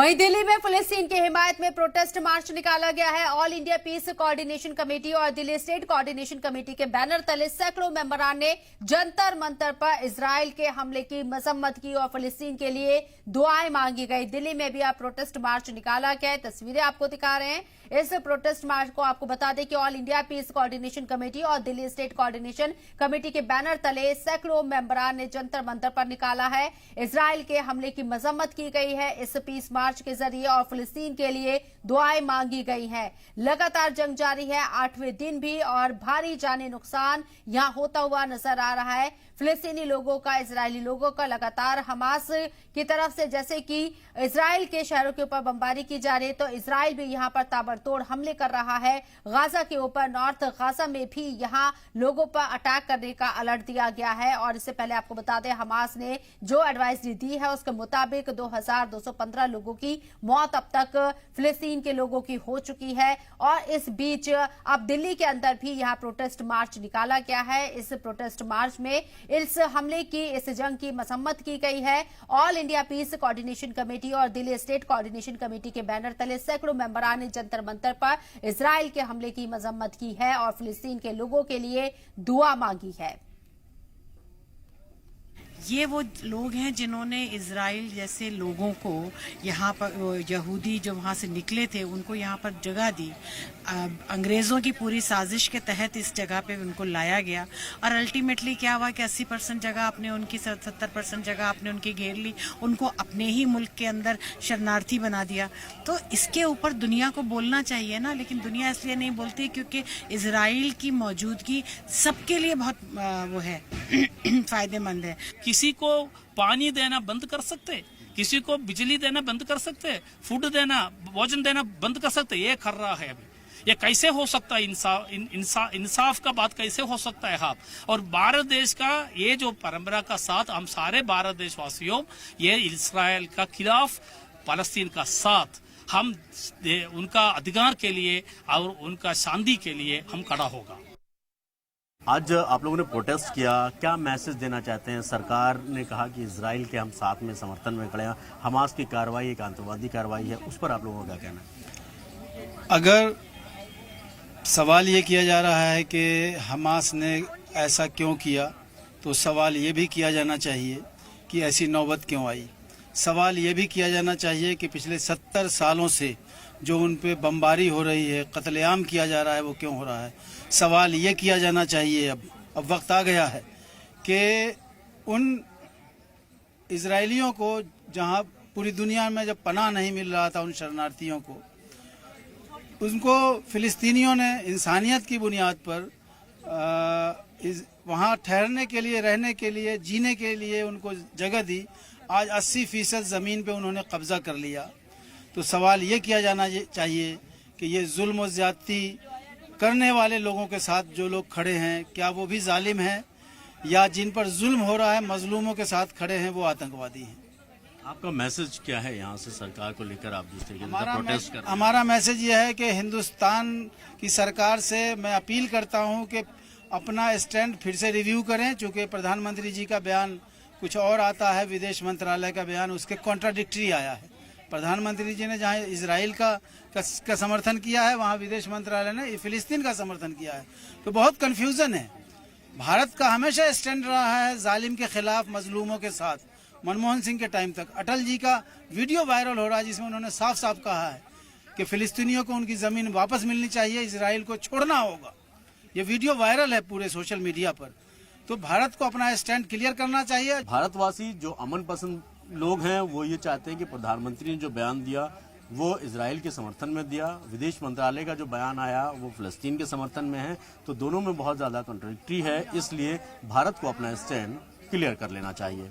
वहीं दिल्ली में फिलिस्तीन की हिमायत में प्रोटेस्ट मार्च निकाला गया है। All India Peace Coordination Committee और दिल्ली स्टेट कोऑर्डिनेशन कमेटी के बैनर तले सैकड़ों मेंबरान ने जंतर मंतर पर इजराइल के हमले की मजम्मत की और फिलिस्तीन के लिए दुआएं मांगी गई। दिल्ली में भी आप प्रोटेस्ट मार्च निकाला गया है, तस्वीरें आपको दिखा रहे हैं। इस प्रोटेस्ट मार्च को आपको बता दें कि All India Peace Coordination Committee और दिल्ली स्टेट कोऑर्डिनेशन कमेटी के बैनर तले सैकड़ों मेंबरान ने जंतर मंतर पर निकाला है। इजराइल के हमले की मजम्मत की गई है इस पीस मार्च के जरिए और फिलिस्तीन के लिए दुआएं मांगी गई हैं। लगातार जंग जारी है, 8वें दिन भी, और भारी जानी नुकसान यहां होता हुआ नजर आ रहा है। फिलिस्तीनी लोगों का, इजरायली लोगों का लगातार हमास की तरफ से जैसे कि इजराइल के शहरों के ऊपर बमबारी की जा रही है, तो इजराइल भी यहां पर ताबड़तोड़ हमले कर रहा है। गाजा के ऊपर, नॉर्थ गाजा में भी यहां लोगों पर अटैक करने का अलर्ट दिया गया है। और इससे पहले आपको बता दें, हमास ने जो एडवाइजरी दी है उसके मुताबिक 2215 लोगों की मौत अब तक फिलिस्तीन के लोगों की हो चुकी है। और इस बीच अब दिल्ली के अंदर भी यहां प्रोटेस्ट मार्च निकाला गया है। इस प्रोटेस्ट मार्च में इस हमले की, इस जंग की मसम्मत की गई है। All India Peace Coordination Committee और दिल्ली स्टेट कोऑर्डिनेशन कमेटी के बैनर तले सैकड़ों मेंबरान ने जंतर मंतर पर इजराइल के हमले की मजम्मत की है और फिलिस्तीन के लोगों के लिए दुआ मांगी है। ये वो लोग हैं जिन्होंने इजराइल जैसे लोगों को यहाँ पर, यहूदी जो वहाँ से निकले थे, उनको यहाँ पर जगह दी। अंग्रेज़ों की पूरी साजिश के तहत इस जगह पे उनको लाया गया और अल्टीमेटली क्या हुआ कि 80% जगह आपने उनकी, 70% जगह आपने उनकी घेर ली, उनको अपने ही मुल्क के अंदर शरणार्थी बना दिया। तो इसके ऊपर दुनिया को बोलना चाहिए ना, लेकिन दुनिया इसलिए नहीं बोलती क्योंकि इजराइल की मौजूदगी सबके लिए बहुत वो है फायदेमंद है। किसी को पानी देना बंद कर सकते, किसी को बिजली देना बंद कर सकते, फूड देना, भोजन देना बंद कर सकते, ये कर रहा है अभी। ये कैसे हो सकता है? इंसाफ का बात कैसे हो सकता है? आप और भारत देश का ये जो परंपरा का साथ, हम सारे भारत देशवासियों ये इस्राएल का खिलाफ, फलस्तीन का साथ, हम उनका अधिकार के लिए और उनका शांति के लिए हम खड़ा होगा। आज आप लोगों ने प्रोटेस्ट किया, क्या मैसेज देना चाहते हैं? सरकार ने कहा कि इजराइल के हम साथ में, समर्थन में खड़े हैं। हमास की कार्रवाई एक आतंकवादी कार्रवाई है, उस पर आप लोगों का क्या कहना है? अगर सवाल ये किया जा रहा है कि हमास ने ऐसा क्यों किया, तो सवाल ये भी किया जाना चाहिए कि ऐसी नौबत क्यों आई। सवाल ये भी किया जाना चाहिए कि पिछले 70 सालों से जो उन पे बमबारी हो रही है, कत्लेआम किया जा रहा है, वो क्यों हो रहा है। सवाल ये किया जाना चाहिए, अब वक्त आ गया है कि उन इजरायलियों को, जहां पूरी दुनिया में जब पनाह नहीं मिल रहा था उन शरणार्थियों को, उनको फिलिस्तीनियों ने इंसानियत की बुनियाद पर वहाँ ठहरने के लिए, रहने के लिए, जीने के लिए उनको जगह दी। आज 80% ज़मीन पे उन्होंने कब्जा कर लिया। तो सवाल ये किया जाना चाहिए कि ये जुल्म और ज़्यादती करने वाले लोगों के साथ जो लोग खड़े हैं, क्या वो भी जालिम हैं, या जिन पर जुल्म हो रहा है, मजलूमों के साथ खड़े हैं, वो आतंकवादी हैं। आपका मैसेज क्या है यहाँ से सरकार को लेकर? आप जिस तरीके से प्रोटेस्ट कर रहे हैं। हमारा मैसेज ये है कि हिंदुस्तान की सरकार से मैं अपील करता हूँ कि अपना स्टैंड फिर से रिव्यू करें। चूँकि प्रधानमंत्री जी का बयान कुछ और आता है, विदेश मंत्रालय का बयान उसके कॉन्ट्राडिक्टरी आया है। प्रधानमंत्री जी ने जहाँ इजराइल का समर्थन किया है, वहाँ विदेश मंत्रालय ने फिलिस्तीन का समर्थन किया है। तो बहुत कन्फ्यूजन है। भारत का हमेशा स्टैंड रहा है जालिम के खिलाफ, मजलूमों के साथ। मनमोहन सिंह के टाइम तक अटल जी का वीडियो वायरल हो रहा है जिसमें उन्होंने साफ साफ कहा है कि फिलिस्तीनियों को उनकी जमीन वापस मिलनी चाहिए, इजराइल को छोड़ना होगा। ये वीडियो वायरल है पूरे सोशल मीडिया पर। तो भारत को अपना स्टैंड क्लियर करना चाहिए। भारतवासी जो अमन पसंद लोग हैं वो ये चाहते हैं कि प्रधानमंत्री ने जो बयान दिया वो इजराइल के समर्थन में दिया, विदेश मंत्रालय का जो बयान आया वो फिलिस्तीन के समर्थन में है। तो दोनों में बहुत ज्यादा कॉन्ट्रडिक्टरी है, इसलिए भारत को अपना स्टैंड क्लियर कर लेना चाहिए।